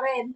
naka-red.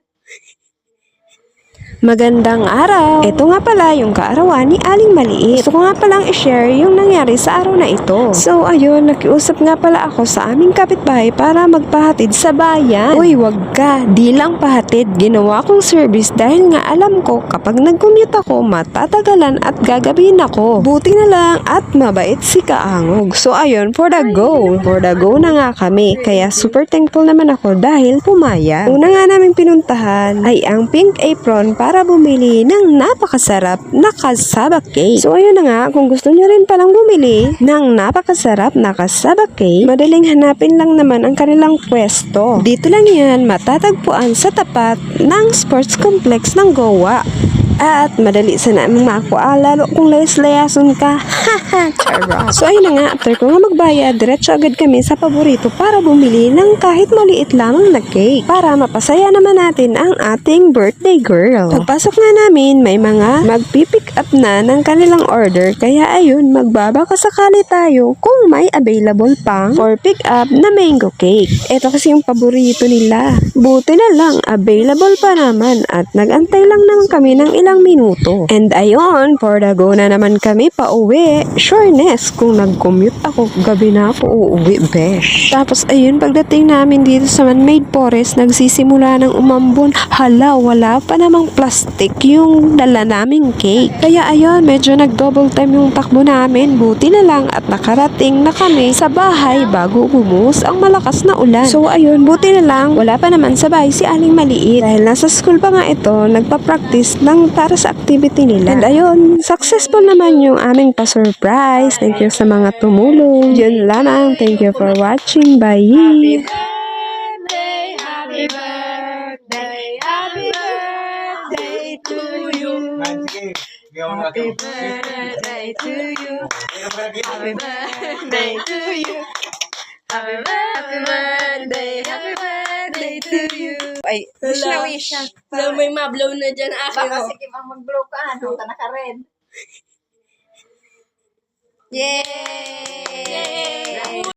Magandang araw! Ito nga pala yung kaarawan ni Aling Maliit. Gusto ko nga palang i-share yung nangyari sa araw na ito. So ayun, nakiusap nga pala ako sa aming kapitbahay para magpahatid sa bayan. Uy, wag ka! Di lang pahatid. Ginawa kong service dahil nga alam ko kapag nag-commute ako, matatagalan at gagabihin ako. Buti na lang at mabait si Kaangog. So ayun, for the go! For the go na nga kami. Kaya super thankful naman ako dahil pumayag. Una nga namin pinuntahan ay ang Pink Apron para bumili ng napakasarap na cassava cake. So ayun na nga, kung gusto nyo rin palang bumili ng napakasarap na cassava cake, madaling hanapin lang naman ang kanilang pwesto. Dito lang yan matatagpuan sa tapat ng sports complex ng Goa. At madali sa namin makuha, lalo kung layas-layason ka. Charot. So ayun na nga, after ko nga magbayad, diretso agad kami sa paborito para bumili ng kahit maliit lamang na cake para mapasaya naman natin ang ating birthday girl. Pagpasok nga namin, may mga magpipick up na ng kanilang order, kaya ayun, magbabaka sakali tayo kung may available pang for pick up na mango cake. Ito kasi yung paborito nila. Buti na lang, available pa naman at nagantay lang naman kami ng ilang minuto. And ayun, for the go na naman kami pa uwi. Sureness, kung nag-commute ako, gabi na ako uuwi, besh. Tapos ayun, pagdating namin dito sa man-made forest, nagsisimula ng umambon. Hala, wala pa namang plastic yung dala naming cake. Kaya ayun, medyo nag-double time yung takbo namin. Buti na lang at nakarating na kami sa bahay bago bumuhos ang malakas na ulan. So ayun, buti na lang, wala pa naman sa bahay si Aling Maliit. Dahil nasa school pa nga ito, nagpa-practice ng para sa activity nila. And ayun, successful naman yung aming pa-surprise. Thank you sa mga tumulong. Yun lamang. Thank you for watching. Bye! Happy birthday, happy birthday, happy birthday to you. Happy birthday to you. Happy birthday to you. Happy birthday, happy birthday to you. Ay, wish na wish. May mablow na dyan akin. Baka si Kim ang mag-blow ka, ano, naka-red. Yay!